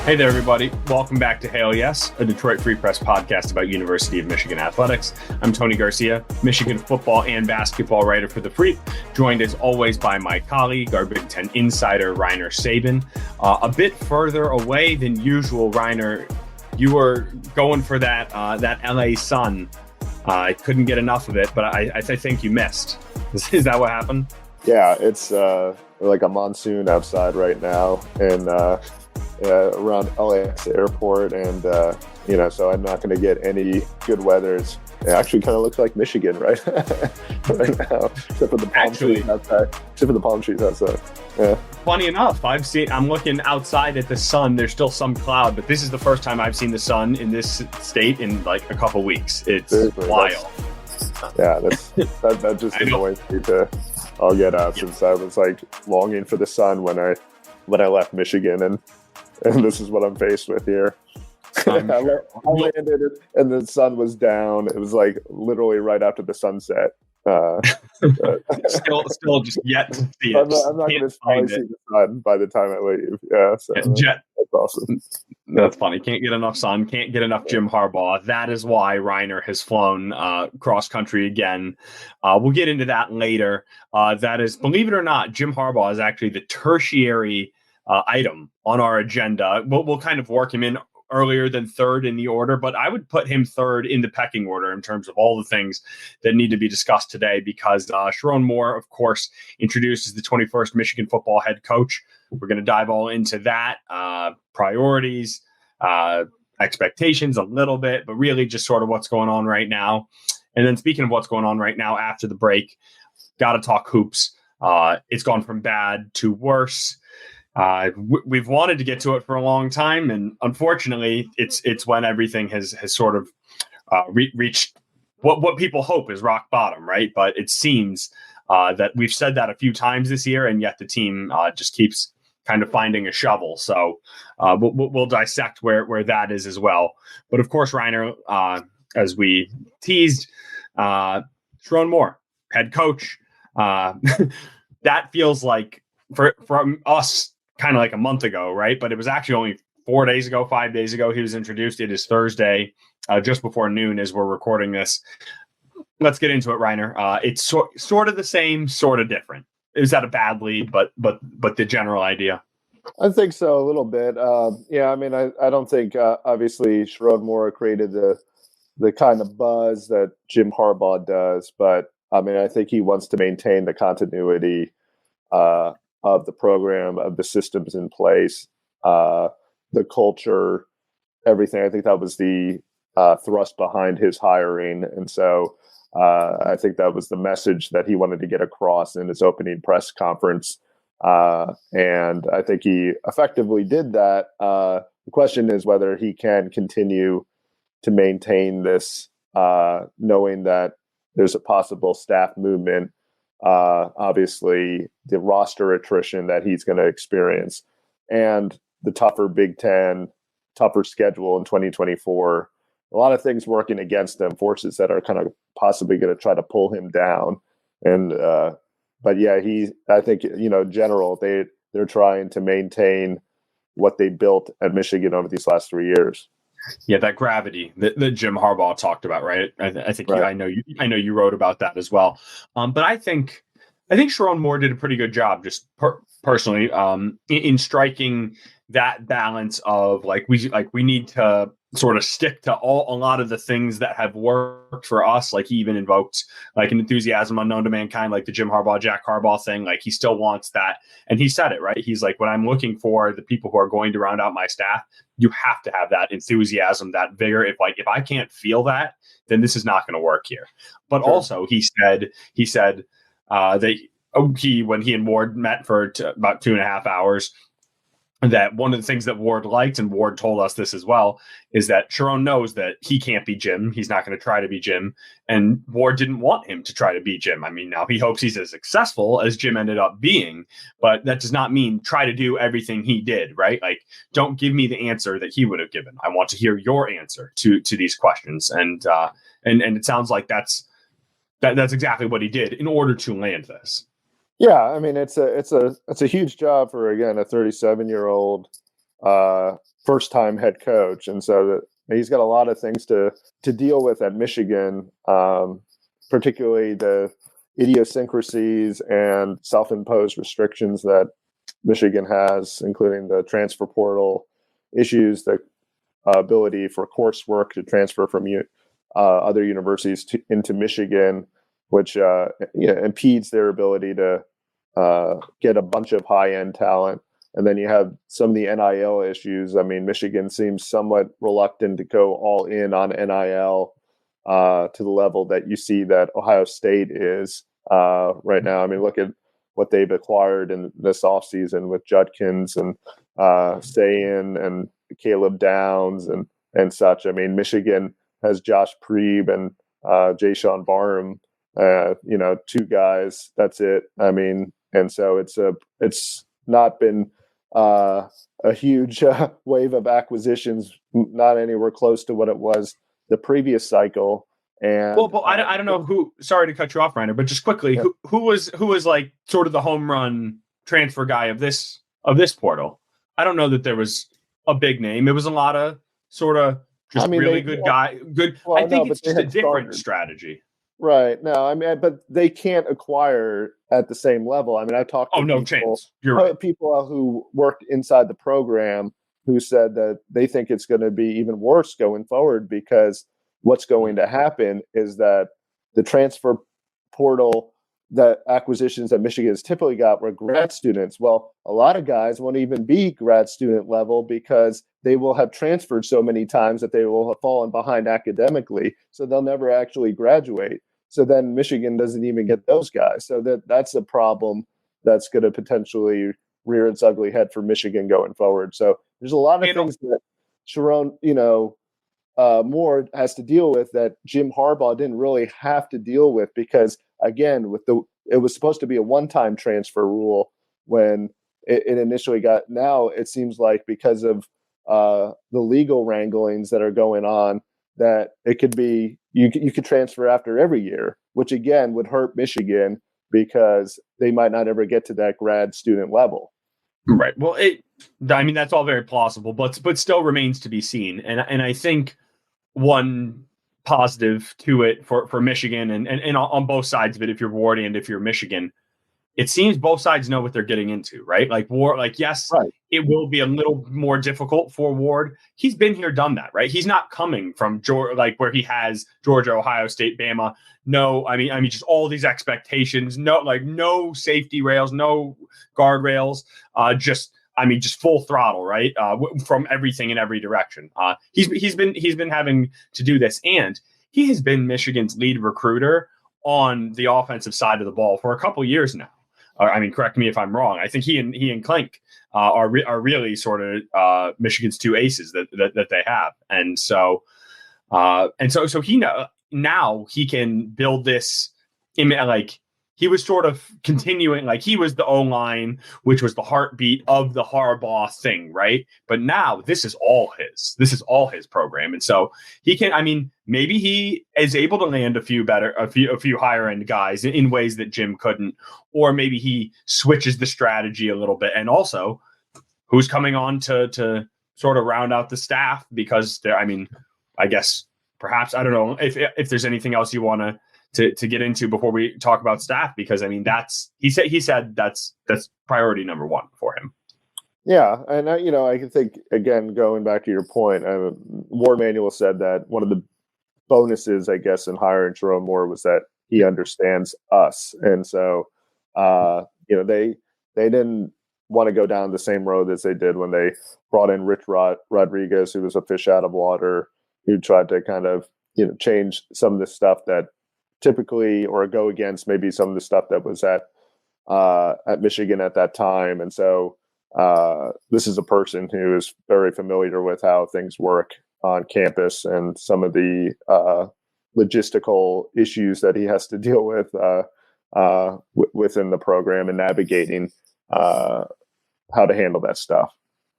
Hey there, everybody. Welcome back to Hail Yes, a Detroit Free Press podcast about University of Michigan athletics. I'm Tony Garcia, Michigan football and basketball writer for The Free, joined as always by my colleague, our Big Ten insider, Reiner Sabin. A bit further away than usual, Reiner, you were going for that LA sun. I couldn't get enough of it, but I think you missed. Is that what happened? Yeah, it's like a monsoon outside right now, and around LAX airport, and so I'm not going to get any good weather. It actually kind of looks like Michigan right now, except for the palm trees outside. Yeah. Funny enough, I'm looking outside at the sun. There's still some cloud, but this is the first time I've seen the sun in this state in like a couple weeks. It's wild. That just annoys me to all get out, since I was like longing for the sun when I left Michigan, and this is what I'm faced with here. I landed and the sun was down. It was like literally right after the sunset. Still just yet to see it. I'm not going to probably see the sun by the time I leave. Yeah, so that's awesome. That's funny. Can't get enough sun. Can't get enough Jim Harbaugh. That is why Reiner has flown cross country again. We'll get into that later. That is, believe it or not, Jim Harbaugh is actually the tertiary item on our agenda. We'll kind of work him in earlier than third in the order, but I would put him third in the pecking order in terms of all the things that need to be discussed today, because Sherrone Moore, of course, introduced as the 21st Michigan football head coach. We're going to dive all into that, priorities, expectations a little bit, but really just sort of what's going on right now. And then speaking of what's going on right now after the break, got to talk hoops. It's gone from bad to worse. We've wanted to get to it for a long time, and unfortunately, it's when everything has sort of reached what people hope is rock bottom, right? But it seems that we've said that a few times this year, and yet the team just keeps kind of finding a shovel. So we'll dissect where that is as well. But of course, Reiner, as we teased, Sherrone Moore, head coach. That feels like from us kind of like a month ago, right? But it was actually only 5 days ago, he was introduced. It is Thursday, just before noon as we're recording this. Let's get into it, Reiner. It's sort of the same, sort of different. Is that a bad lead, but the general idea? I think so, a little bit. I mean, I don't think, obviously, Sherrone Moore created the kind of buzz that Jim Harbaugh does, but I mean, I think he wants to maintain the continuity of the program, of the systems in place, the culture, everything. I think that was the thrust behind his hiring. And so I think that was the message that he wanted to get across in his opening press conference. And I think he effectively did that. The question is whether he can continue to maintain this, knowing that there's a possible staff movement. Obviously, the roster attrition that he's going to experience, and the tougher Big Ten, tougher schedule in 2024. A lot of things working against him, forces that are kind of possibly going to try to pull him down. And but yeah, I think, in general, they're trying to maintain what they built at Michigan over these last 3 years. Yeah, that gravity that Jim Harbaugh talked about, right? I think right. I know you wrote about that as well. But I think Sherrone Moore did a pretty good job, just personally, in striking that balance of we need to sort of stick to a lot of the things that have worked for us. Like he even invoked like an enthusiasm unknown to mankind, like the Jim Harbaugh, Jack Harbaugh thing. Like he still wants that. And he said it, right? He's like, when I'm looking for the people who are going to round out my staff, you have to have that enthusiasm, that vigor. If I can't feel that, then this is not going to work here. But sure. Also he said that when he and Ward met for about 2.5 hours, that one of the things that Ward liked, and Ward told us this as well, is that Sherrone knows that he can't be Jim. He's not going to try to be Jim. And Ward didn't want him to try to be Jim. I mean, now he hopes he's as successful as Jim ended up being, but that does not mean try to do everything he did, right? Like, don't give me the answer that he would have given. I want to hear your answer to these questions. And it sounds like that's exactly what he did in order to land this. Yeah, I mean, it's a huge job for, again, a 37-year-old first-time head coach, and so he's got a lot of things to deal with at Michigan, particularly the idiosyncrasies and self-imposed restrictions that Michigan has, including the transfer portal issues, the ability for coursework to transfer from other universities into Michigan, which impedes their ability to get a bunch of high-end talent. And then you have some of the NIL issues. I mean, Michigan seems somewhat reluctant to go all in on NIL to the level that you see that Ohio State is right now. I mean, look at what they've acquired in this offseason with Judkins and Sayin and Caleb Downs and such. I mean, Michigan has Josh Preeb and Jayshon Barham, two guys. That's it. I mean, and so it's not been a huge wave of acquisitions, not anywhere close to what it was the previous cycle. And well, I don't know who. Sorry to cut you off, Reiner, but just quickly, yeah. who was like sort of the home run transfer guy of this portal? I don't know that there was a big name. It was a lot of sort of just really good guy. Good. Well, I think it's just a different strategy. Right. No, I mean, but they can't acquire at the same level. I mean, I talked to chance. You're right. People who worked inside the program who said that they think it's going to be even worse going forward, because what's going to happen is that the transfer portal, the acquisitions that Michigan has typically got were grad students. Well, a lot of guys won't even be grad student level because they will have transferred so many times that they will have fallen behind academically. So they'll never actually graduate. So then Michigan doesn't even get those guys. So that's a problem that's going to potentially rear its ugly head for Michigan going forward. So there's a lot of things that Sherrone, Moore has to deal with that Jim Harbaugh didn't really have to deal with, because again, it was supposed to be a one-time transfer rule when it initially got. Now it seems like because of the legal wranglings that are going on, that it could be you could transfer after every year, which again would hurt Michigan because they might not ever get to that grad student level. Right. Well, that's all very plausible, but still remains to be seen. And I think one positive to it for Michigan and on both sides of it, if you're Ward and if you're Michigan, it seems both sides know what they're getting into, right? Like Ward, yes, right. It will be a little more difficult for Ward. He's been here, done that, right? He's not coming from Georgia, where he has Georgia, Ohio State, Bama. No, I mean, just all these expectations. No safety rails, no guardrails. Just full throttle, right? From everything in every direction. He's been having to do this, and he has been Michigan's lead recruiter on the offensive side of the ball for a couple years now. Correct me if I'm wrong. I think he and Klink are really sort of Michigan's two aces that they have, and so he now he can build this. He was sort of continuing, he was the O-line, which was the heartbeat of the Harbaugh thing, right? But now this is all his. This is all his program, and so he can. Maybe he is able to land a few higher end guys in ways that Jim couldn't, or maybe he switches the strategy a little bit. And also, who's coming on to sort of round out the staff, because there. I guess perhaps I don't know if there's anything else you want to get into before we talk about staff, because he said that's priority number one for him. Yeah, and I can think, again, going back to your point, Ward Manuel said that one of the bonuses, I guess, in hiring Sherrone Moore was that he understands us, and so they didn't want to go down the same road as they did when they brought in Rich Rodriguez, who was a fish out of water, who tried to kind of change some of the stuff that typically, or go against maybe some of the stuff that was at Michigan at that time. And so this is a person who is very familiar with how things work on campus and some of the logistical issues that he has to deal with within the program and navigating how to handle that stuff.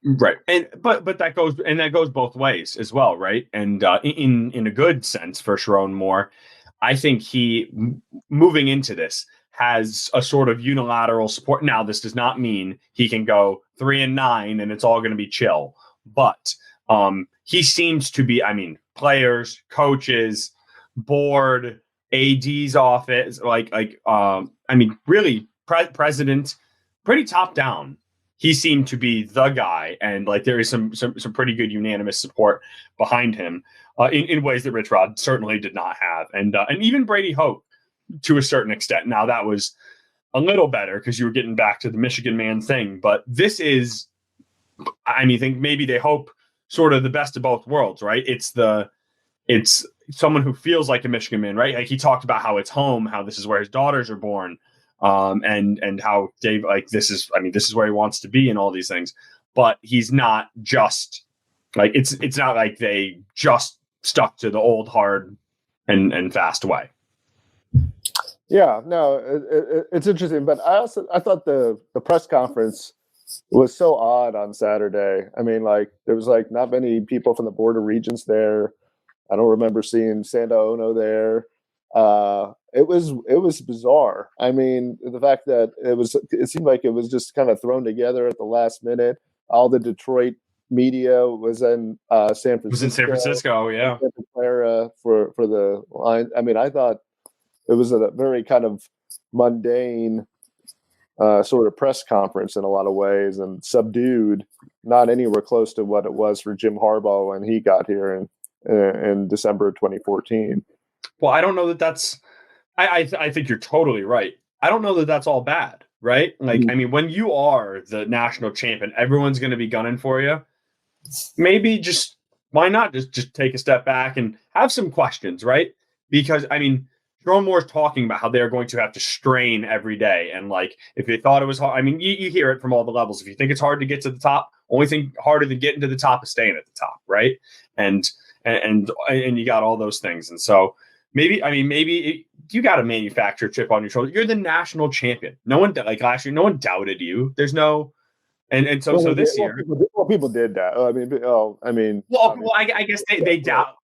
Right. But that goes both ways as well, right? And in a good sense for Sherrone Moore, I think he, moving into this, has a sort of unilateral support. Now, this does not mean he can go 3-9 and it's all going to be chill. but he seems to be, I mean, players, coaches, board, AD's office, I mean, really president, pretty top down. He seemed to be the guy, and like there is some pretty good unanimous support behind him in ways that Rich Rod certainly did not have, and even Brady Hoke to a certain extent. Now that was a little better because you were getting back to the Michigan man thing, but this is, I mean, I think maybe they hope sort of the best of both worlds, right? It's someone who feels like a Michigan man, right? Like he talked about how it's home, how this is where his daughters are born. And how Dave, like, this is where he wants to be and all these things, but he's not just like, it's not like they just stuck to the old hard and fast way. Yeah, no, it's interesting, but I thought the press conference was so odd on Saturday. I mean, like there was like not many people from the Board of Regents there. I don't remember seeing Sando Ono there. It was bizarre. I mean, the fact that it seemed like it was just kind of thrown together at the last minute. All the Detroit media was in San Francisco. It was in San Francisco, yeah. For the line. I mean, I thought it was a very kind of mundane sort of press conference in a lot of ways, and subdued, not anywhere close to what it was for Jim Harbaugh when he got here in December of 2014. Well, I don't know that that's. I think you're totally right. I don't know that that's all bad, right? Like, I mean, when you are the national champion, everyone's going to be gunning for you. Maybe just why not just take a step back and have some questions, right? Because I mean, Sherrone Moore's talking about how they're going to have to strain every day, and like if they thought it was hard, I mean, you hear it from all the levels. If you think it's hard to get to the top, only thing harder than getting to the top is staying at the top, right? And you got all those things, and so. Maybe you got a manufacturer chip on your shoulder. You're the national champion. No one, like last year, no one doubted you. There's no, so this year, people did that. I guess they doubt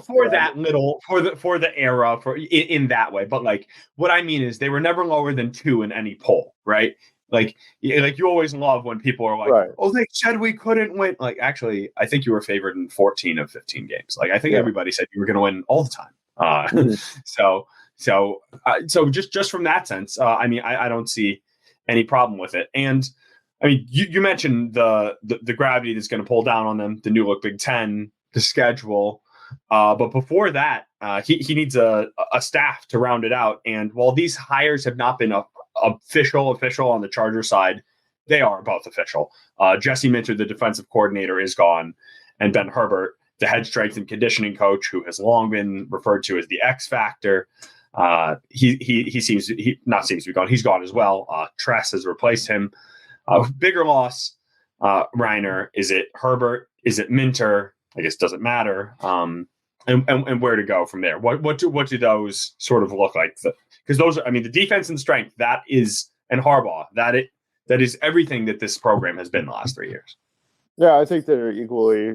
for that little for the era in that way. But like what I mean is they were never lower than 2 in any poll, right? Like you always love when people are like, right. Oh, they said we couldn't win. Like actually, I think you were favored in 14 of 15 games. Like I think everybody said you were going to win all the time. So just from that sense, I mean, I don't see any problem with it. And I mean, you mentioned the gravity that's going to pull down on them, the new look Big Ten, the schedule. But before that, he needs a staff to round it out. And while these hires have not been official on the Charger side, they are both official. Jesse Minter, the defensive coordinator, is gone, and Ben Herbert, the head strength and conditioning coach, who has long been referred to as the X Factor. He seems to be gone. He's gone as well. Tress has replaced him. Bigger loss, Reiner. Is it Herbert? Is it Minter? I guess it doesn't matter. And where to go from there? What do those sort of look like? Because those are, I mean, the defense and strength, and Harbaugh, that is everything that this program has been the last 3 years. Yeah, I think they're equally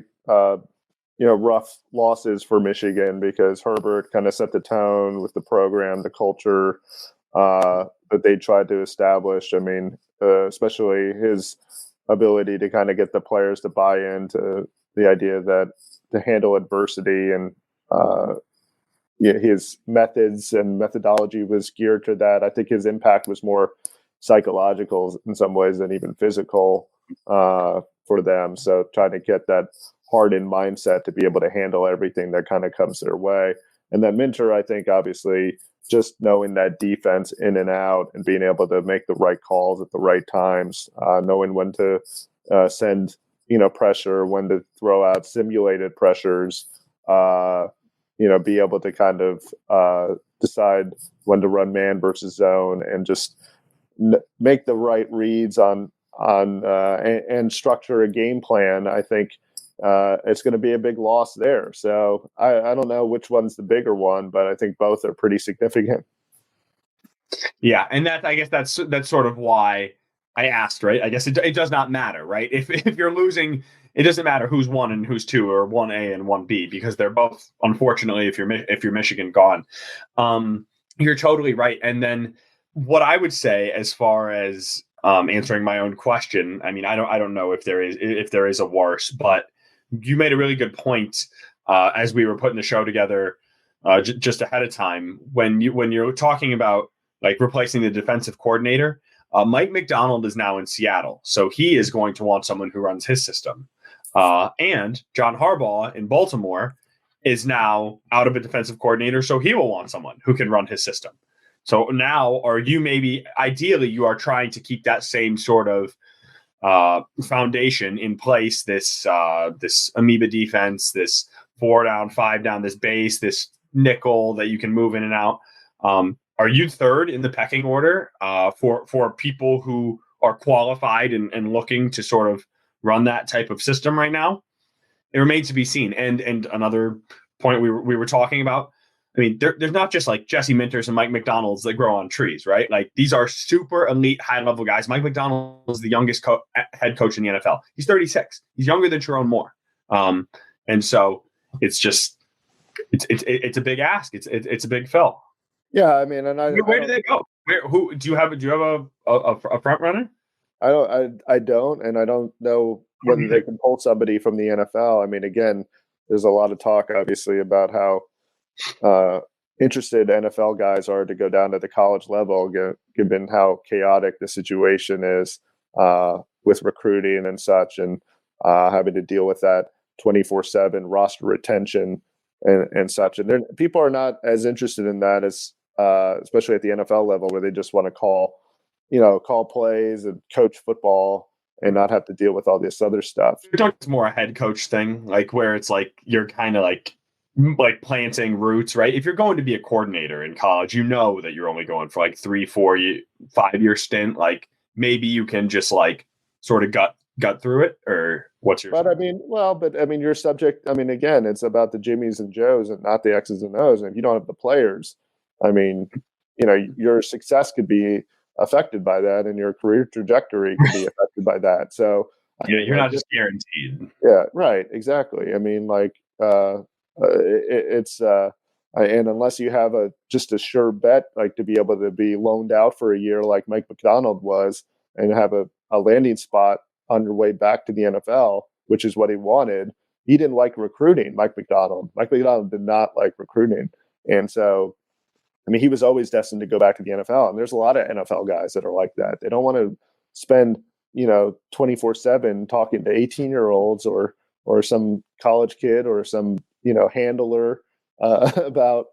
rough losses for Michigan, because Herbert kind of set the tone with the program, the culture that they tried to establish. I mean, especially his ability to kind of get the players to buy into the idea that to handle adversity, and his methods and methodology was geared to that. I think his impact was more psychological in some ways than even physical for them. So trying to get that hardened mindset to be able to handle everything that kind of comes their way. And then Minter, I think, obviously, just knowing that defense in and out and being able to make the right calls at the right times, knowing when to send, pressure, when to throw out simulated pressures, be able to kind of decide when to run man versus zone, and just make the right reads on and structure a game plan. I think it's going to be a big loss there. So I don't know which one's the bigger one, but I think both are pretty significant. Yeah, and I guess that's sort of why I asked, right? I guess it does not matter, right? If you're losing, it doesn't matter who's 1 and who's 2, or 1A and 1B, because they're both, unfortunately, if you're Michigan, gone. You're totally right. And then what I would say, as far as answering my own question. I mean, I don't know if there is a worse, but you made a really good point as we were putting the show together just ahead of time when you're talking about like replacing the defensive coordinator. Mike Macdonald is now in Seattle, so he is going to want someone who runs his system. And John Harbaugh in Baltimore is now out of a defensive coordinator, so he will want someone who can run his system. So now, are you maybe ideally you are trying to keep that same sort of foundation in place? This amoeba defense, this 4 down, 5 down, this base, this nickel that you can move in and out. Are you third in the pecking order for people who are qualified and looking to sort of run that type of system right now? It remains to be seen. And another point we were talking about, I mean, there's not just like Jesse Minters and Mike McDonald's that grow on trees, right? Like these are super elite, high level guys. Mike McDonald is the youngest head coach in the NFL. He's 36. He's younger than Sherrone Moore. And so it's just it's a big ask. It's a big fill. Yeah, I mean, and where do they go? Who do you have a front runner? I don't, and I don't know whether they can pull somebody from the NFL. I mean, again, there's a lot of talk, obviously, about how interested NFL guys are to go down to the college level, given how chaotic the situation is with recruiting and such, and having to deal with that 24/7 roster retention and such. And people are not as interested in that as especially at the NFL level, where they just want to call plays and coach football and not have to deal with all this other stuff. You're talking it's more a head coach thing, like where it's like you're kind of like planting roots, right? If you're going to be a coordinator in college, you know that you're only going for like 3, 4, 5-year stint. Like maybe you can just like sort of gut through it, or what's your? But I mean, you're subject. I mean, again, it's about the Jimmies and Joes and not the X's and O's. And if you don't have the players, I mean, your success could be affected by that, and your career trajectory could be affected by that. So you're not just guaranteed. Yeah, right. Exactly. I mean, like it's and unless you have just a sure bet, like to be able to be loaned out for a year, like Mike McDonald was, and have a landing spot on your way back to the NFL, which is what he wanted. He didn't like recruiting, Mike McDonald. Mike McDonald did not like recruiting, and so. I mean, he was always destined to go back to the NFL, and there's a lot of NFL guys that are like that. They don't want to spend, 24/7 talking to 18-year-olds or some college kid or some, handler about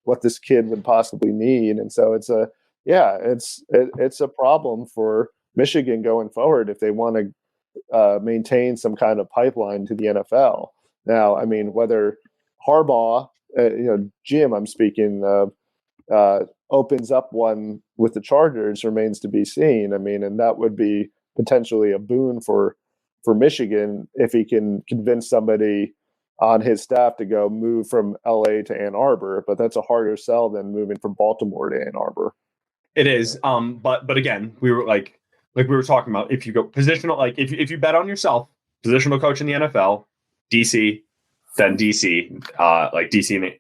what this kid would possibly need. And so it's a problem for Michigan going forward if they want to maintain some kind of pipeline to the NFL. Now, I mean, whether Harbaugh, Jim, I'm speaking opens up one with the Chargers remains to be seen. I mean, and that would be potentially a boon for Michigan if he can convince somebody on his staff to go move from LA to Ann Arbor, but that's a harder sell than moving from Baltimore to Ann Arbor. It is. But again, we were like we were talking about, if you go positional, like if you bet on yourself, positional coach in the NFL, DC, then DC, like DC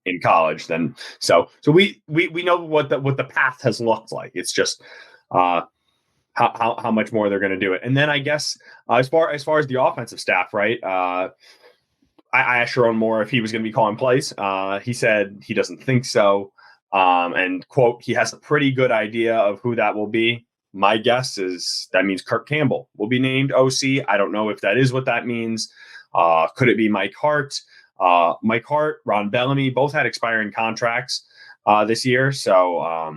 in college, then so we know what the path has looked like. It's just how much more they're going to do it. And then I guess as far as the offensive staff, right? I asked Sherrone Moore if he was going to be calling plays. He said he doesn't think so. And quote, he has a pretty good idea of who that will be. My guess is that means Kirk Campbell will be named OC. I don't know if that is what that means. Could it be Mike Hart? Mike Hart, Ron Bellamy, both had expiring contracts this year. So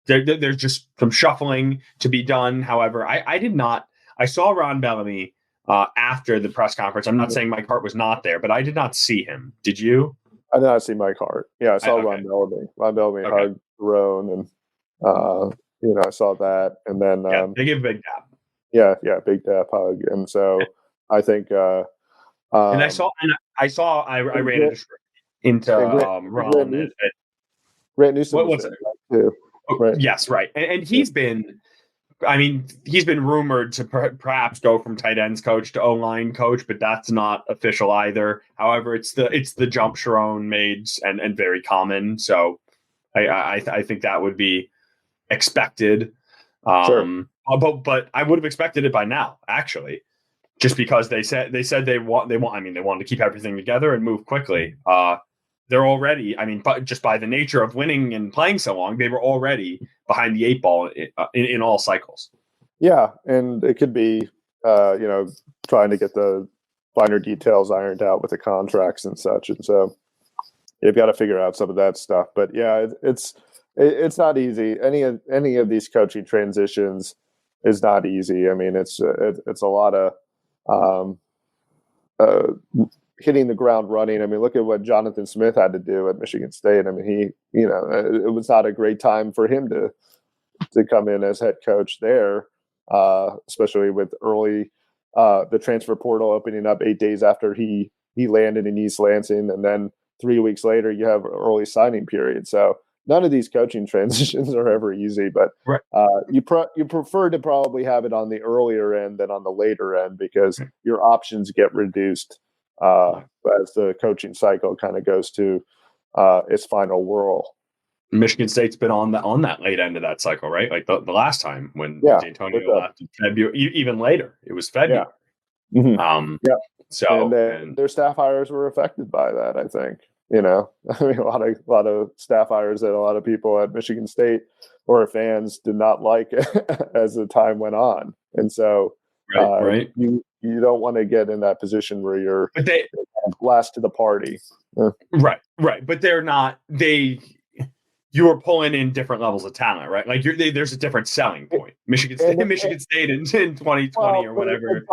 there's just some shuffling to be done. However, I saw Ron Bellamy after the press conference. I'm not saying Mike Hart was not there, but I did not see him. Did you? I did not see Mike Hart. Yeah, I saw Ron Bellamy. Ron Bellamy hugged Sherrone, and I saw that. And then they give a big dap. Yeah, big dap hug. And so I think and I ran into Ron. Grant Newsom was there too. Right. Yes, right. And he's been rumored to perhaps go from tight ends coach to O-line coach, but that's not official either. However, it's the jump Sherrone made and very common. So I think that would be expected. Sure. But I would have expected it by now, actually, just because they said they wanted to keep everything together and move quickly. They're already, but just by the nature of winning and playing so long, they were already behind the eight ball in all cycles. Yeah, and it could be, trying to get the finer details ironed out with the contracts and such, and so you've got to figure out some of that stuff. But yeah, it's not easy. Any of these coaching transitions is not easy. I mean, it's a lot of hitting the ground running. I mean, look at what Jonathan Smith had to do at Michigan State. I mean, it was not a great time for him to come in as head coach there, especially with early the transfer portal opening up 8 days after he landed in East Lansing, and then 3 weeks later you have early signing period. So none of these coaching transitions are ever easy, but right. You prefer to probably have it on the earlier end than on the later end, because your options get reduced as the coaching cycle kind of goes to its final whirl. Michigan State's been on that late end of that cycle, right? Like the last time when D'Antonio left in February, even later, it was February. Yeah. Mm-hmm. So and their staff hires were affected by that, I think. I mean, a lot of staff hires that a lot of people at Michigan State or fans did not like as the time went on, and so right. You don't want to get in that position where you're last to the party. Right. But they're not. You are pulling in different levels of talent, right? Like there's a different selling point. Michigan State in 2020 or whatever.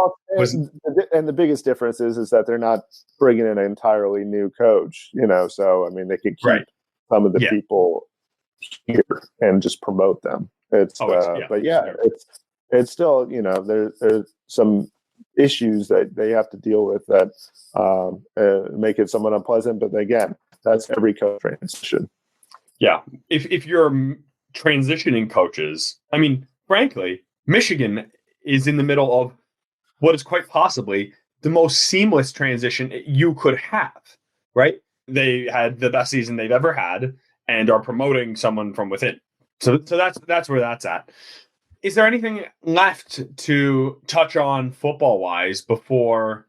And the biggest difference is that they're not bringing in an entirely new coach, So I mean, they could keep some of the people here and just promote them. It's still, there's some issues that they have to deal with that make it somewhat unpleasant. But again, that's every coach transition. Yeah, if you're transitioning coaches, I mean, frankly, Michigan is in the middle of what is quite possibly the most seamless transition you could have, right? They had the best season they've ever had and are promoting someone from within. So that's where that's at. Is there anything left to touch on football-wise before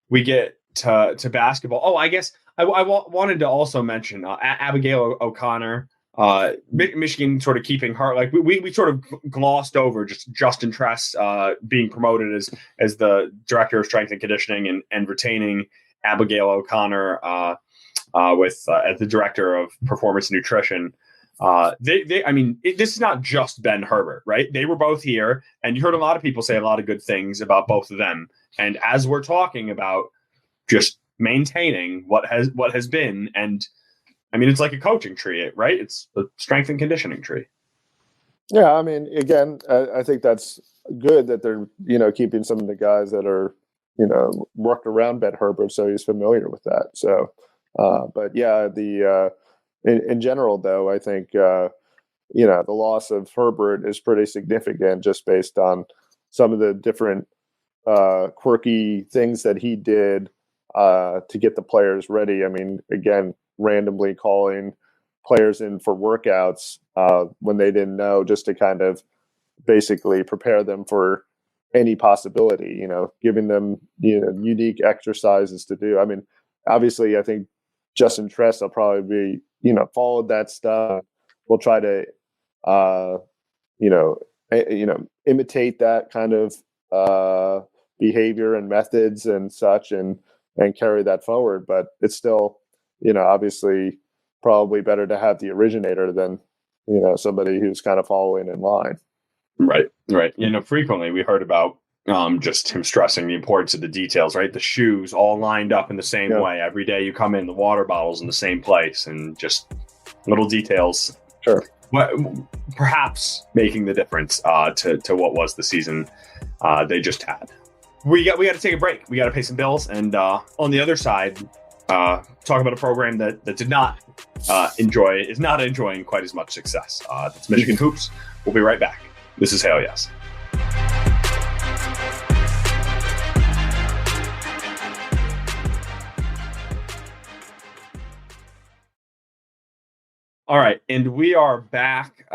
we get to basketball? Oh, I guess I wanted to also mention Abigail O'Connor, Michigan sort of keeping her, like we sort of glossed over just Justin Tress being promoted as the director of strength and conditioning and retaining Abigail O'Connor as the director of performance nutrition. This is not just Ben Herbert, right? They were both here, and you heard a lot of people say a lot of good things about both of them. And as we're talking about just maintaining what has been, and I mean, it's like a coaching tree, right? It's a strength and conditioning tree. Yeah, I mean, again, I think that's good that they're keeping some of the guys that are worked around Ben Herbert, so he's familiar with that. So, but yeah, in general, though, I think the loss of Herbert is pretty significant, just based on some of the different quirky things that he did to get the players ready. I mean, again, randomly calling players in for workouts when they didn't know, just to kind of basically prepare them for any possibility, giving them unique exercises to do. I mean, obviously, I think Justin Tress will probably be, followed that stuff. We'll try to, imitate that kind of behavior and methods and such, and carry that forward. But it's still, obviously probably better to have the originator than, somebody who's kind of following in line. Right. Frequently we heard about just him stressing the importance of the details, right? The shoes all lined up in the same way. Every day you come in, the water bottles in the same place, and just little details. Sure. Perhaps making the difference to what was the season they just had. We got to take a break. We got to pay some bills, and on the other side, talk about a program that is not enjoying quite as much success. That's Michigan Hoops. We'll be right back. This is Hail Yes. All right, and we are back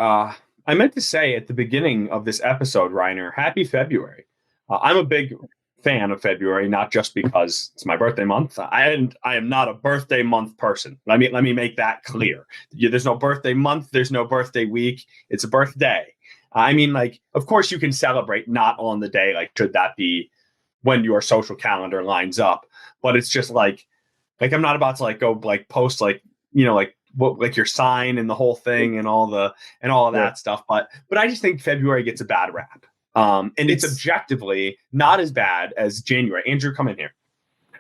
I meant to say at the beginning of this episode, Reiner, happy February. I'm a big fan of February, not just because it's my birthday month. I am not a birthday month person. Let me make that clear. There's no birthday month. There's no birthday week. It's a birthday. I mean, like, of course you can celebrate not on the day. Like, should that be when your social calendar lines up? But it's just like I'm not about to like go like post like, like what, like your sign and the whole thing and all of that stuff. But I just think February gets a bad rap. And it's objectively not as bad as January. Andrew, come in here.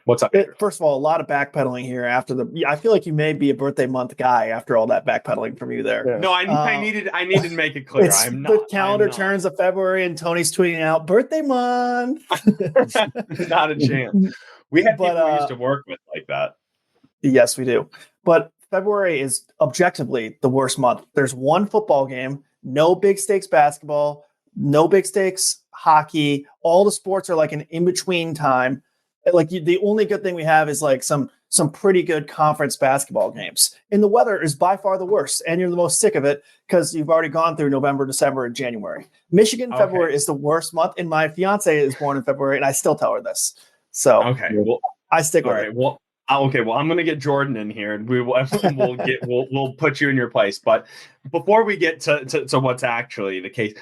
What's up? First of all, a lot of backpedaling here I feel like you may be a birthday month guy after all that backpedaling from you there. Yeah. No, I needed to make it clear. I'm not. The calendar turns of February and Tony's tweeting out birthday month. Not a chance. We had people we used to work with like that. Yes, we do. But February is objectively the worst month. There's one football game, no big stakes basketball, no big stakes hockey. All the sports are like an in-between time. Like the only good thing we have is like some pretty good conference basketball games. And the weather is by far the worst. And you're the most sick of it because you've already gone through November, December, and January. Michigan, February is the worst month. And my fiance is born in February, and I still tell her this. So well, I stick with it. Well, I'm going to get Jordan in here, and we'll put you in your place. But before we get to what's actually the case,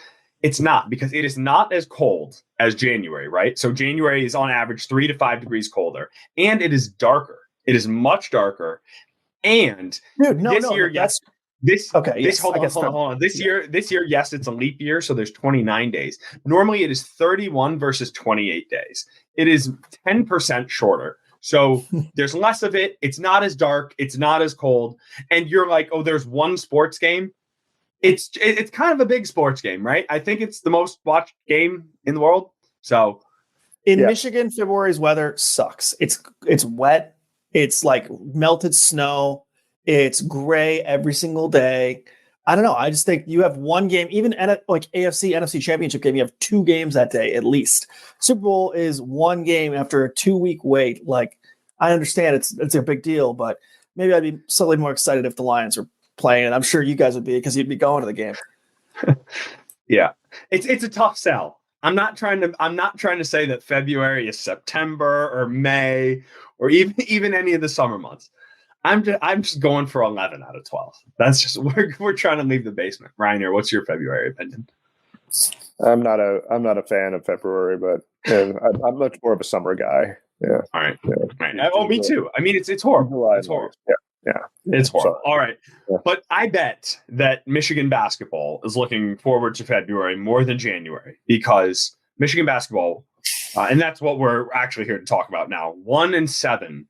it's not, because it is not as cold as January, right? So January is on average 3 to 5 degrees colder, and it is darker. It is much darker. And hold on. This year, yes, it's a leap year, so there's 29 days. Normally, it is 31 versus 28 days. It is 10% shorter. So there's less of it. It's not as dark. It's not as cold. And you're like, oh, there's one sports game. It's kind of a big sports game, right? I think it's the most watched game in the world. So in Michigan, February's weather sucks. It's wet. It's like melted snow. It's gray every single day. I don't know. I just think you have one game, even like AFC, NFC championship game, you have 2 games that day at least. Super Bowl is one game after a 2-week wait. Like, I understand it's a big deal, but maybe I'd be slightly more excited if the Lions were playing, and I'm sure you guys would be because you'd be going to the game. Yeah, it's a tough sell. I'm not trying to say that February is September or May or even any of the summer months. I'm just going for 11 out of 12. That's just we're trying to leave the basement. Reiner, what's your February opinion? I'm not a fan of February, but I'm much more of a summer guy. Yeah. All right. Yeah. Right. Oh, me too. I mean, it's horrible. It's horrible. Yeah. It's horrible. All right. Yeah. But I bet that Michigan basketball is looking forward to February more than January, because Michigan basketball, and that's what we're actually here to talk about now, 1-7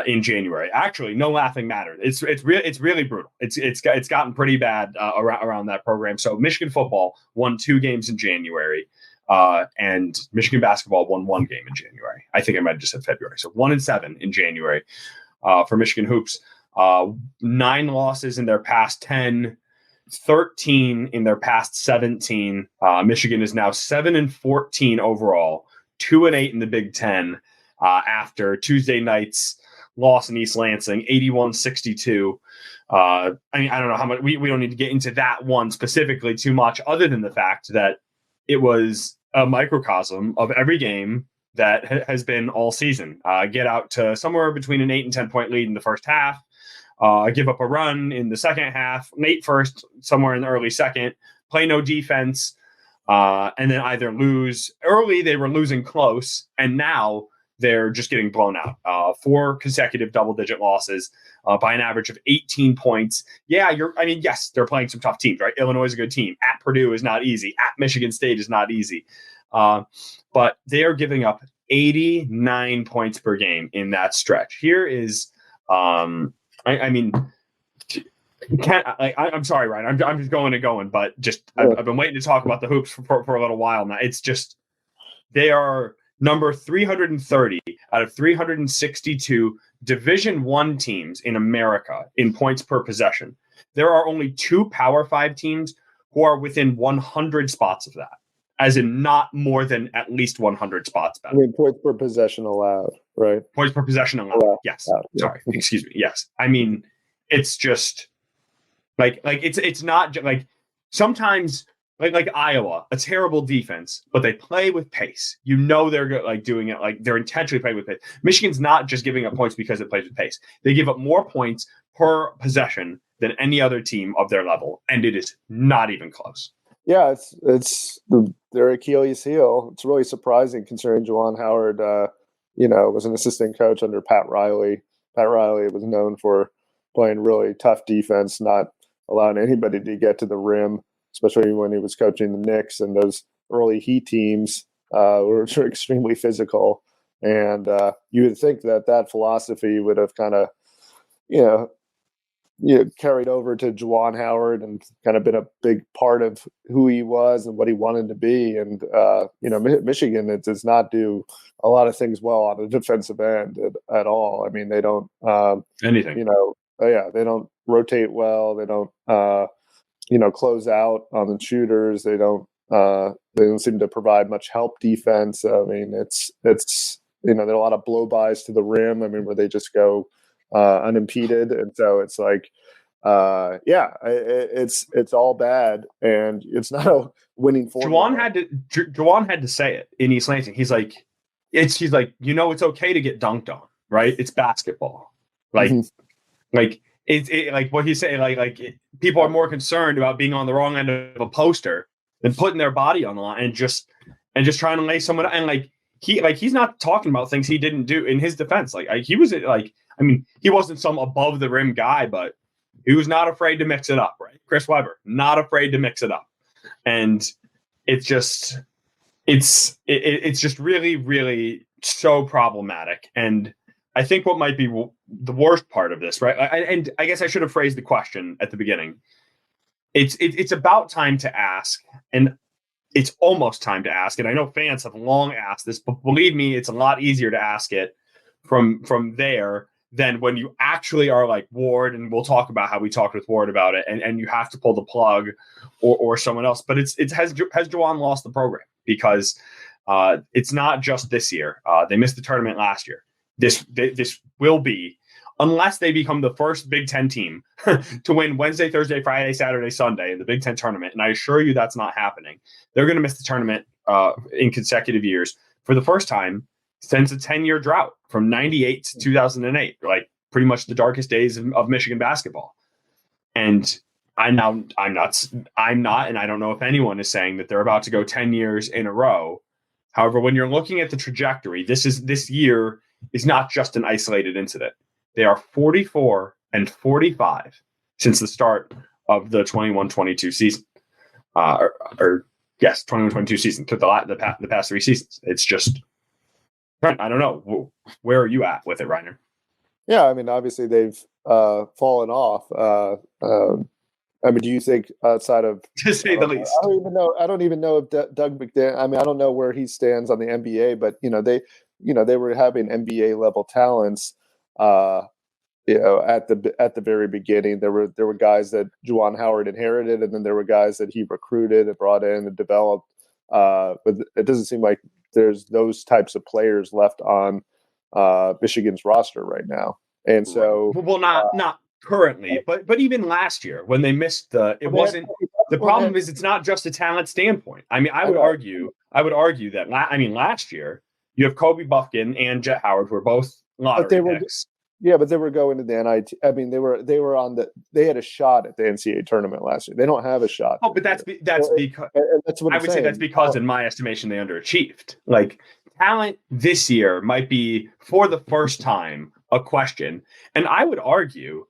in January. Actually, no laughing matter. It's really brutal. It's gotten pretty bad around that program. So Michigan football won 2 games in January, and Michigan basketball won 1 game in January. I think I might have just said February. So 1-7 in January for Michigan hoops. 9 losses in their past 10, 13 in their past 17. Michigan is now 7-14 overall, 2-8 in the Big Ten after Tuesday night's loss in East Lansing, 81-62. I mean, I don't know how much we don't need to get into that one specifically too much, other than the fact that it was a microcosm of every game that has been all season. Get out to somewhere between an 8 and 10 point lead in the first half, give up a run in the second half, late first, somewhere in the early second, play no defense, and then either lose early. They were losing close, and now they're just getting blown out. 4 consecutive double-digit losses by an average of 18 points. Yeah, yes, they're playing some tough teams, right? Illinois is a good team. At Purdue is not easy. At Michigan State is not easy. But they are giving up 89 points per game in that stretch. Here is, I'm sorry, Ryan. I'm just going, but just I've been waiting to talk about the hoops for a little while now. It's just they are number 330 out of 362 Division I teams in America in points per possession. There are only 2 Power 5 teams who are within 100 spots of that, as in not more than at least 100 spots better. I mean, points per possession allowed, right? Points per possession allowed. Yes. Sorry. Excuse me. Yes. I mean, it's just like it's not like sometimes like Iowa, a terrible defense, but they play with pace. You know they're like doing it, like they're intentionally playing with pace. Michigan's not just giving up points because it plays with pace. They give up more points per possession than any other team of their level, and it is not even close. Yeah, their Achilles heel. It's really surprising considering Juwan Howard, was an assistant coach under Pat Riley. Pat Riley was known for playing really tough defense, not allowing anybody to get to the rim, especially when he was coaching the Knicks, and those early Heat teams were extremely physical. And you would think that philosophy would have kind of, carried over to Juwan Howard and kind of been a big part of who he was and what he wanted to be. And, Michigan, it does not do a lot of things well on the defensive end at all. I mean, they don't anything, they don't rotate well. They don't, close out on the shooters. They don't seem to provide much help defense. I mean, it's there are a lot of blow-bys to the rim. I mean, where they just go unimpeded, and so it's like, it's all bad, and it's not a winning formula. Juwan had to say it in East Lansing. He's like, it's okay to get dunked on, right? It's basketball, like, like what he's saying, people are more concerned about being on the wrong end of a poster than putting their body on the line and just trying to lay someone, and he's not talking about things he didn't do in his defense. He was he wasn't some above the rim guy, but he was not afraid to mix it up, right? Chris Webber, not afraid to mix it up. And it's just really, really so problematic. And I think what might be the worst part of this, right? And I guess I should have phrased the question at the beginning. It's about time to ask, and it's almost time to ask. And I know fans have long asked this, but believe me, it's a lot easier to ask it from there than when you actually are like Ward, and we'll talk about how we talked with Ward about it, and you have to pull the plug or someone else. But has Juwan lost the program? Because it's not just this year. They missed the tournament last year. This will be, unless they become the first Big Ten team to win Wednesday, Thursday, Friday, Saturday, Sunday in the Big Ten tournament. And I assure you that's not happening. They're going to miss the tournament in consecutive years for the first time since a 10-year drought from 98 to 2008, like pretty much the darkest days of Michigan basketball. And I'm not, and I don't know if anyone is saying that they're about to go 10 years in a row. However, when you're looking at the trajectory, this year is not just an isolated incident. They are 44-45 since the start of the 21-22 season. 21-22 season to the past three seasons. It's just, I don't know. Where are you at with it, Reiner? Yeah, I mean, obviously they've fallen off. Do you think outside of, to say the least, I don't even know if Doug McDaniel. I mean, I don't know where he stands on the NBA, but they were having NBA level talents. At the very beginning, there were guys that Juwan Howard inherited, and then there were guys that he recruited and brought in and developed. But it doesn't seem like there's those types of players left on Michigan's roster right now. And so, not currently, but even last year when they missed the problem is it's not just a talent standpoint. I mean, I would argue that last year you have Kobe Buffkin and Jet Howard, who are both lottery picks. Yeah, but they were going to the NIT. I mean, they had a shot at the NCAA tournament last year. They don't have a shot. Oh, but that's because that's what I would say that's because, in my estimation, they underachieved. Like, talent this year might be, for the first time, a question. And I would argue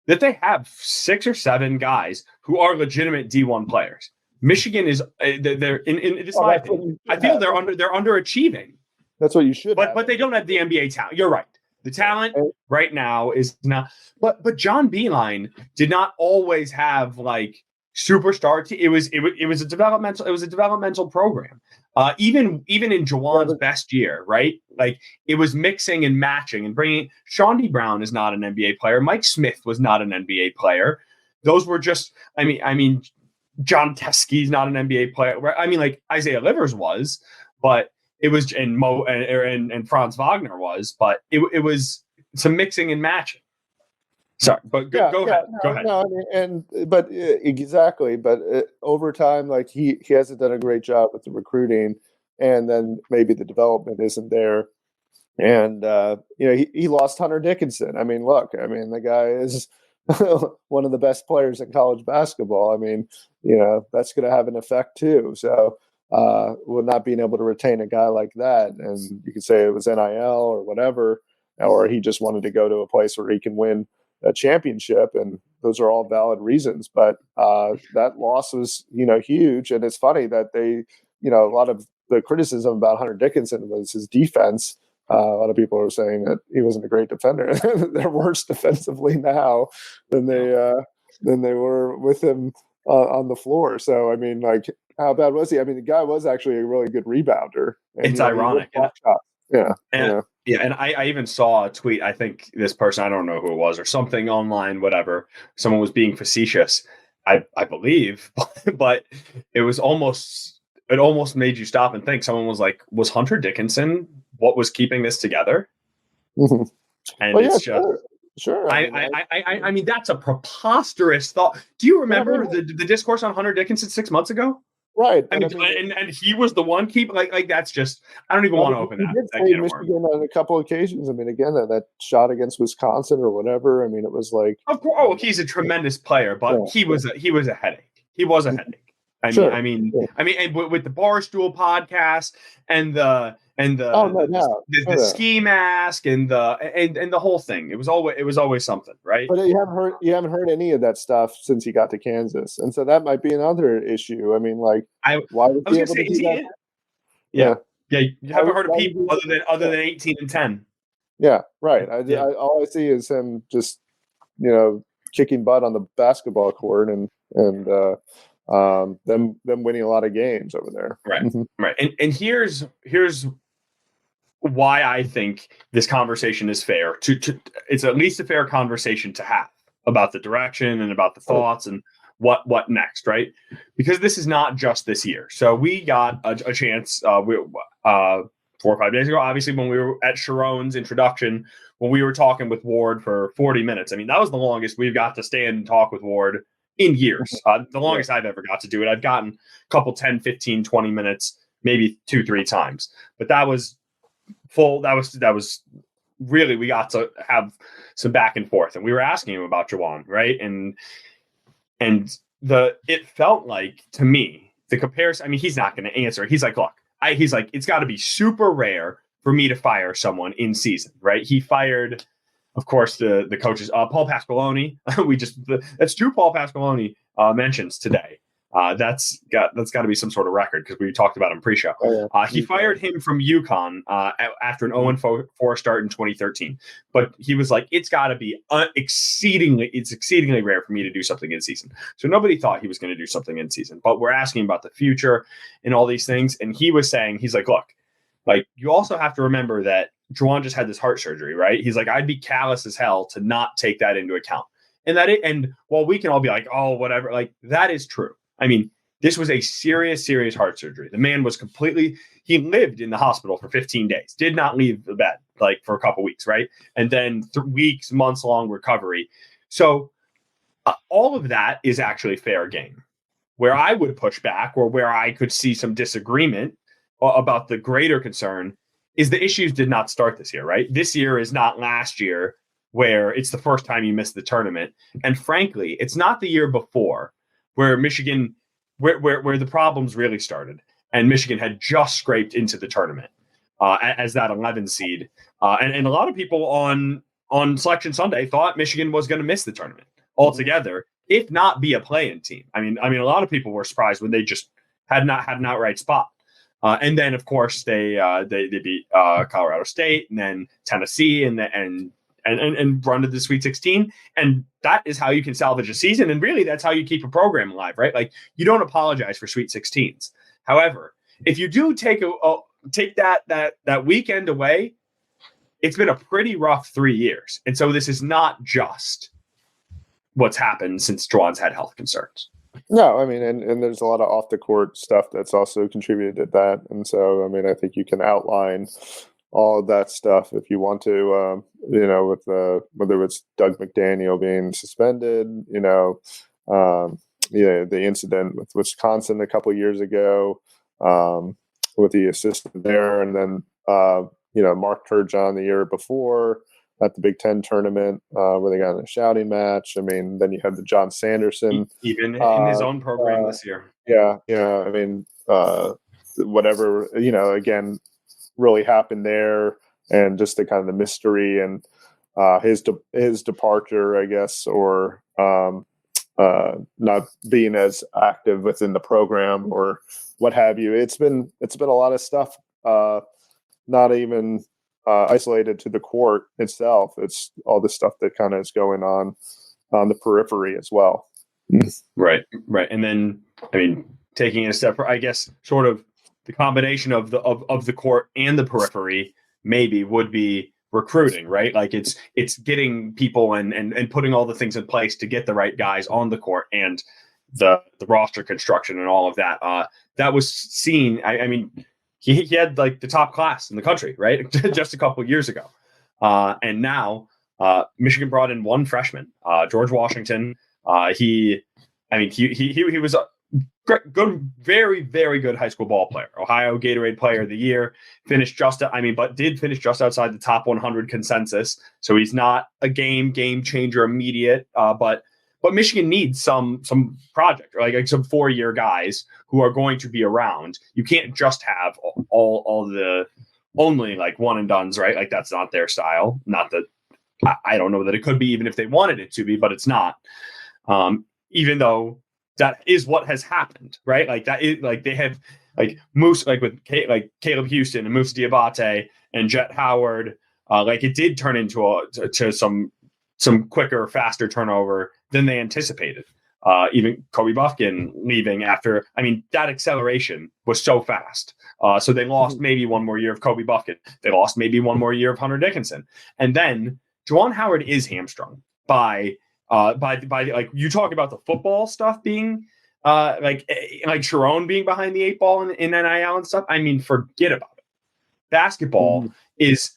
that they have 6 or 7 guys who are legitimate D1 players. Michigan is they're in this my opinion. I feel they're underachieving. That's what you should. But they don't have the NBA talent. You're right. The talent right now is not. But John Beilein did not always have like superstar. It was a developmental program. Even in Juwan's best year, right? Like, it was mixing and matching and bringing. Shawnee Brown is not an NBA player. Mike Smith was not an NBA player. Those were just. I mean, John Teskey's not an NBA player. I mean, like Isaiah Livers was, but. It was, and Franz Wagner was, but it was some mixing and matching. Sorry, but go ahead. Go ahead. No, exactly. But over time, like he hasn't done a great job with the recruiting, and then maybe the development isn't there. And he lost Hunter Dickinson. I mean, look, the guy is one of the best players in college basketball. I mean, that's going to have an effect too. So, with not being able to retain a guy like that, and you could say it was NIL or whatever, or he just wanted to go to a place where he can win a championship, and those are all valid reasons. But that loss was, huge. And it's funny that they, a lot of the criticism about Hunter Dickinson was his defense. A lot of people are saying that he wasn't a great defender. They're worse defensively now than they were with him on the floor. So, I mean, like, how bad was he? I mean, the guy was actually a really good rebounder. And, it's ironic. Yeah. And I even saw a tweet. I think this person, I don't know who it was or something online, whatever. Someone was being facetious, I believe, but it almost made you stop and think. Someone was like, was Hunter Dickinson what was keeping this together? Mm-hmm. And it's just sure. I mean, that's a preposterous thought. Do you remember the discourse on Hunter Dickinson 6 months ago? Right. And he was the one keep like that's just, I don't even want to open that. He did say Michigan on a couple of occasions. I mean, again, that shot against Wisconsin or whatever. I mean, it was like, of course, he's a tremendous player, but he was a headache. He was a headache. I mean, and with the Barstool podcast and the ski mask and the whole thing, it was always something, right? But you haven't heard any of that stuff since he got to Kansas, and so that might be another issue. I mean, like, why was he able to do that? Yeah. You haven't heard of people other than 18-10. Yeah, right. All I see is him just kicking butt on the basketball court and them winning a lot of games over there. Right. Right. And here's why I think this conversation is fair. It's at least a fair conversation to have about the direction and about the thoughts and what next, right? Because this is not just this year. So we got a chance 4 or 5 days ago, obviously, when we were at Sherrone's introduction, when we were talking with Ward for 40 minutes. I mean, that was the longest we've got to stand and talk with Ward in years. The longest I've ever got to do it. I've gotten a couple 10, 15, 20 minutes, maybe 2-3 times. But that was full. That was really, we got to have some back and forth. And we were asking him about Juwan, right? And it felt like, to me, the comparison, I mean, he's not going to answer. He's like, look, it's got to be super rare for me to fire someone in season, right? He fired, of course, the coaches, Paul Pasqualoni. That's 2 Paul Pasqualoni mentions today. That's got to be some sort of record because we talked about him pre-show. He fired him from UConn after an 0-4 start in 2013. But he was like, it's got to be exceedingly rare for me to do something in season. So nobody thought he was going to do something in season. But we're asking about the future and all these things. And he was saying, he's like, look, like, you also have to remember that Juwan just had this heart surgery, right? He's like, I'd be callous as hell to not take that into account. And while we can all be like, oh, whatever, like, that is true. I mean, this was a serious heart surgery. The man was he lived in the hospital for 15 days, did not leave the bed, like, for a couple weeks, right? And then weeks, months long recovery. So all of that is actually fair game. Where I would push back, or where I could see some disagreement about the greater concern, is the issues did not start this year, right? This year is not last year, where it's the first time you missed the tournament. And frankly, it's not the year before, where Michigan, where the problems really started, and Michigan had just scraped into the tournament as that 11 seed. And a lot of people on Selection Sunday thought Michigan was going to miss the tournament altogether, if not be a play-in team. I mean, a lot of people were surprised when they just had not had an outright spot. And then, of course, they beat Colorado State, and then Tennessee, and run to the Sweet 16. And that is how you can salvage a season. And really, that's how you keep a program alive, right? Like, you don't apologize for Sweet 16s. However, if you do take that weekend away, it's been a pretty rough 3 years. And so this is not just what's happened since Juwan's had health concerns. No, I mean, and there's a lot of off the court stuff that's also contributed to that. And so, I mean, I think you can outline all of that stuff if you want to, with whether it's Doug McDaniel being suspended, the incident with Wisconsin a couple of years ago, with the assistant there, and then Mark Turgeon the year before at the Big Ten tournament where they got in a shouting match. I mean, then you had the John Sanderson, even in his own program this year. Yeah, I mean, whatever again really happened there, and just the kind of the mystery and his departure, I guess, or not being as active within the program or what have you. It's been a lot of stuff, not even isolated to the court itself. It's all the stuff that kind of is going on the periphery as well. Right. And then, I mean, taking it a step, I guess, sort of the combination of the court and the periphery maybe would be recruiting, right? Like it's getting people and putting all the things in place to get the right guys on the court, and the roster construction and all of that. That was seen. I mean, he had like the top class in the country, right? Just a couple of years ago. And now Michigan brought in one freshman, George Washington. He was a good, very, very good high school ball player. Ohio Gatorade Player of the Year. Did finish just outside the top 100 consensus. So he's not a game changer immediate, but Michigan needs some project, or like some 4-year guys who are going to be around. You can't just have all the only like one and dones, right? Like that's not their style. Not that I don't know that it could be, even if they wanted it to be, but it's not. Even though that is what has happened, right? Like that is like they have like Moose, like with Caleb Houston and Moose Diabate and Jet Howard. Like it did turn into some quicker, faster turnover than they anticipated. Even Kobe Buffkin leaving after, I mean, that acceleration was so fast. So they lost maybe one more year of Kobe Buffkin. They lost maybe one more year of Hunter Dickinson. And then Juwan Howard is hamstrung by like you talk about the football stuff being like Sherrone being behind the 8 ball in NIL and stuff. I mean, forget about it. Basketball is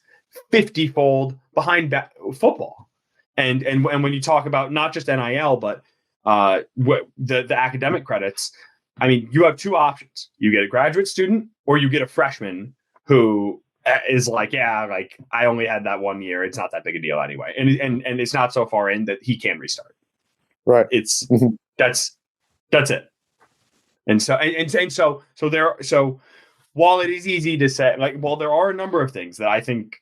50-fold behind football. And when you talk about not just NIL, but the academic credits, I mean, you have two options. You get a graduate student or you get a freshman who is like, yeah, like I only had that 1 year. It's not that big a deal anyway. And it's not so far in that he can restart. Right. It's that's it. And so while it is easy to say, like, well, there are a number of things that I think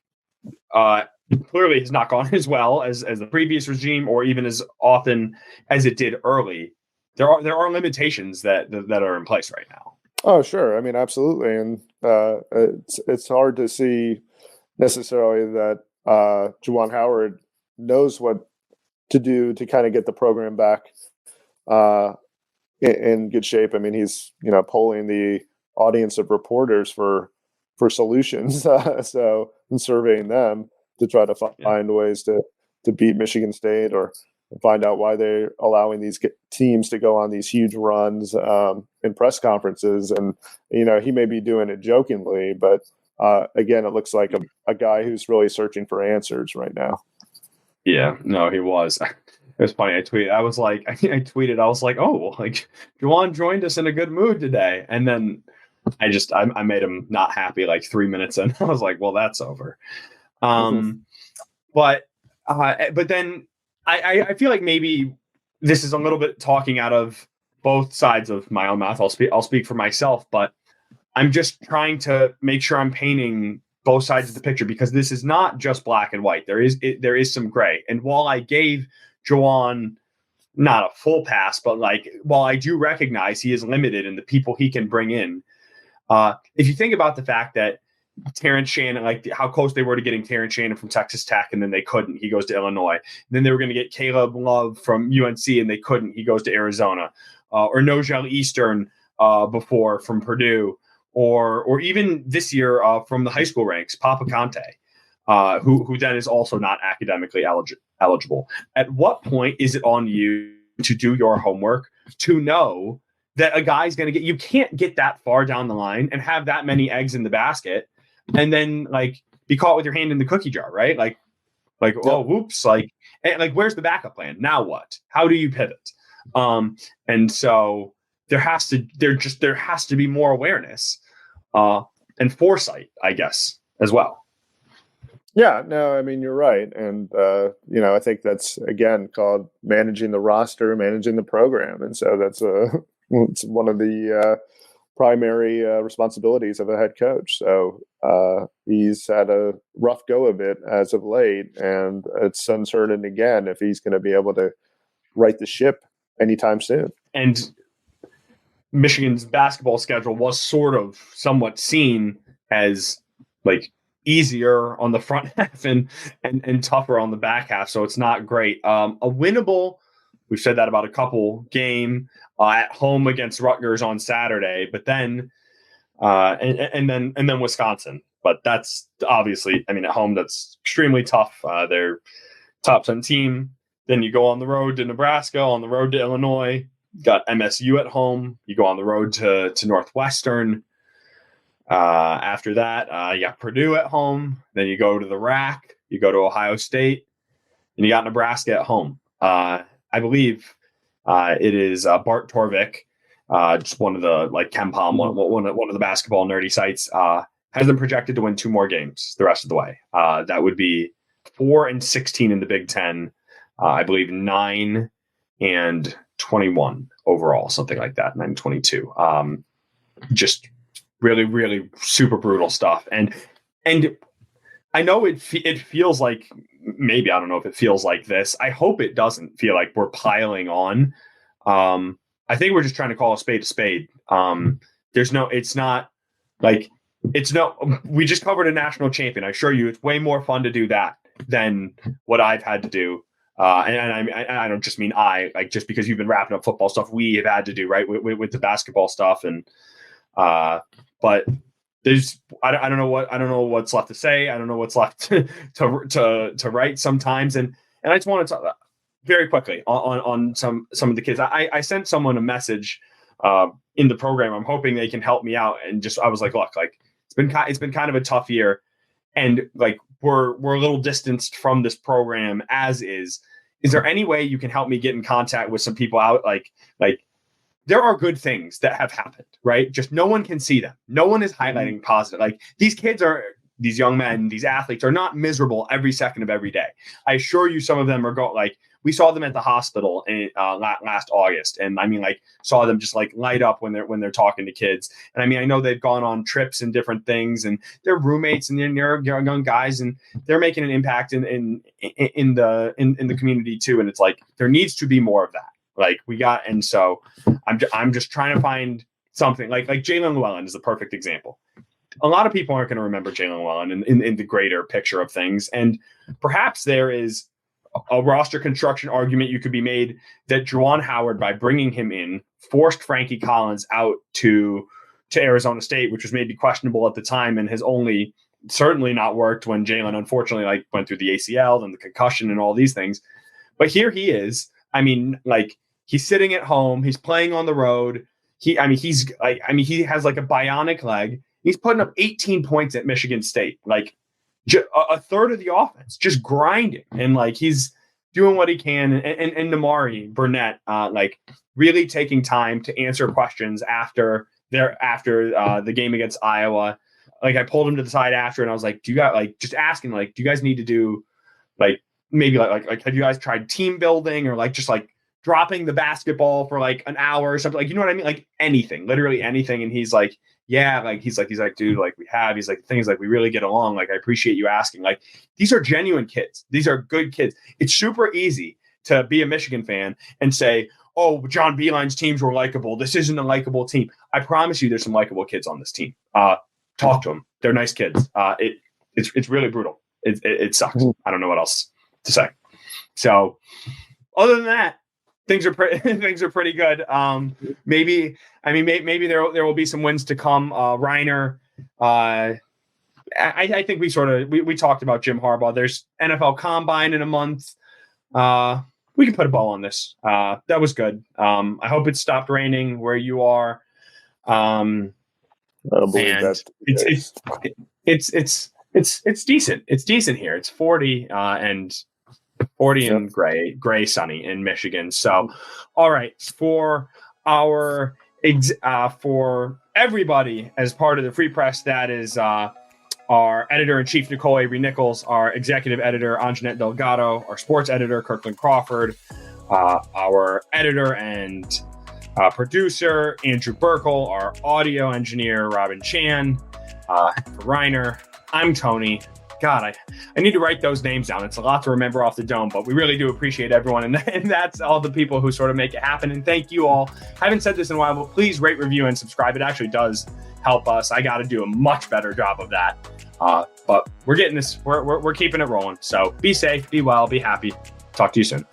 clearly has not gone as well as the previous regime, or even as often as it did early. There are limitations that are in place right now. Oh, sure. I mean, absolutely. And it's hard to see necessarily that Juwan Howard knows what to do to kind of get the program back in good shape. I mean, he's, polling the audience of reporters for solutions. So and surveying them to try to find ways to beat Michigan State, or find out why they're allowing these teams to go on these huge runs in press conferences. And, he may be doing it jokingly, but again, it looks like a guy who's really searching for answers right now. Yeah, no, he was. It was funny. I tweeted, I was like, oh, like Juwan joined us in a good mood today. And then I made him not happy like 3 minutes in. I was like, well, that's over. But then I feel like maybe this is a little bit talking out of both sides of my own mouth. I'll speak for myself, but I'm just trying to make sure I'm painting both sides of the picture, because this is not just black and white. There is some gray. And while I gave Juwan not a full pass, but like, while I do recognize he is limited in the people he can bring in, if you think about the fact that Terrence Shannon, like how close they were to getting Terrence Shannon from Texas Tech, and then they couldn't. He goes to Illinois. And then they were going to get Caleb Love from UNC, and they couldn't. He goes to Arizona. Or Nojel Eastern before from Purdue, or even this year from the high school ranks, Papa Conte, who then is also not academically eligible. At what point is it on you to do your homework to know that a guy's going to get? You can't get that far down the line and have that many eggs in the basket, and then like be caught with your hand in the cookie jar, right? Like, oh, whoops, like, and like, where's the backup plan? Now what? How do you pivot? And so there has to be more awareness and foresight, I guess, as well. Yeah, no, I mean, you're right. And, I think that's, again, called managing the roster, managing the program. And so that's it's one of the primary responsibilities of a head coach. So he's had a rough go of it as of late, and it's uncertain again if he's going to be able to right the ship anytime soon. And Michigan's basketball schedule was sort of somewhat seen as like easier on the front half and tougher on the back half. So it's not great. A winnable, we've said that about a couple game at home against Rutgers on Saturday, but then and then Wisconsin. But that's obviously, I mean, at home that's extremely tough. They're top 10 team. Then you go on the road to Nebraska, on the road to Illinois. Got MSU at home. You go on the road to Northwestern. After that, you got Purdue at home. Then you go to the RAC. You go to Ohio State, and you got Nebraska at home. I believe it is Bart Torvik, just one of the like KenPom, one of the basketball nerdy sites, has them projected to win 2 more games the rest of the way. That would be 4-16 in the Big Ten. I believe 9-21 overall, something like that. 9-22. Just really, really super brutal stuff. And I know it feels like, maybe, I don't know if it feels like this. I hope it doesn't feel like we're piling on. I think we're just trying to call a spade. We just covered a national champion. I assure you, it's way more fun to do that than what I've had to do. And I don't just mean just because you've been wrapping up football stuff, we have had to do, right, with the basketball stuff. And, but there's, I don't know what's left to say. I don't know what's left to write sometimes. And I just want to talk very quickly on some of the kids. I sent someone a message, in the program. I'm hoping they can help me out. And I was like, look, like it's been kind of a tough year, and like, we're a little distanced from this program as is. Is there any way you can help me get in contact with some people out? Like there are good things that have happened, right? Just no one can see them. No one is highlighting positive. Like these young men, these athletes are not miserable every second of every day. I assure you, some of them are we saw them at the hospital in last August. And I mean, like, saw them just like light up when they're talking to kids. And I mean, I know they've gone on trips and different things, and they're roommates and they're young guys, and they're making an impact in the community too. And it's like, there needs to be more of that. Like and so I'm just trying to find something like Jalen Llewellyn is the perfect example. A lot of people aren't going to remember Jalen Llewellyn in the greater picture of things. And perhaps there is a roster construction argument you could be made that Juwan Howard, by bringing him in, forced Frankie Collins out to Arizona State, which was maybe questionable at the time and has only certainly not worked when Jalen unfortunately went through the ACL and the concussion and all these things. But here he is. I mean, like, he's sitting at home. He's playing on the road. He has like a bionic leg. He's putting up 18 points at Michigan State, like a third of the offense, just grinding. And like, he's doing what he can. And Namari Burnett, like, really taking time to answer questions after the game against Iowa. Like, I pulled him to the side after, and I was like, do you guys, like, just asking, like, do you guys need to do, like, maybe like have you guys tried team building, or like just like dropping the basketball for like an hour or something? Like, you know what I mean? Like anything, literally anything. And he's like, yeah, like he's like, dude, like we have, he's like, the thing is, like, we really get along. Like, I appreciate you asking. Like, these are genuine kids. These are good kids. It's super easy to be a Michigan fan and say, oh, John Beilein's teams were likable. This isn't a likable team. I promise you, there's some likable kids on this team. Talk to them. They're nice kids. It's really brutal. It sucks. I don't know what else to say. So other than that, things are pretty good. Maybe there will be some wins to come. Reiner, I think we talked about Jim Harbaugh. There's NFL Combine in a month. We can put a bow on this. That was good. I hope it stopped raining where you are. I don't believe that. It's It's decent. It's decent here. It's 40 and 40 and gray, sunny in Michigan. So, all right, for our for everybody as part of the Free Press, that is our editor-in-chief, Nicole Avery-Nichols, our executive editor, Anjanette Delgado, our sports editor, Kirkland Crawford, our editor and producer, Andrew Burkle, our audio engineer, Robin Chan, for Reiner, I'm Tony. God, I need to write those names down. It's a lot to remember off the dome, but we really do appreciate everyone. And that's all the people who sort of make it happen. And thank you all. I haven't said this in a while, but please rate, review, and subscribe. It actually does help us. I got to do a much better job of that. But we're getting this. We're keeping it rolling. So be safe, be well, be happy. Talk to you soon.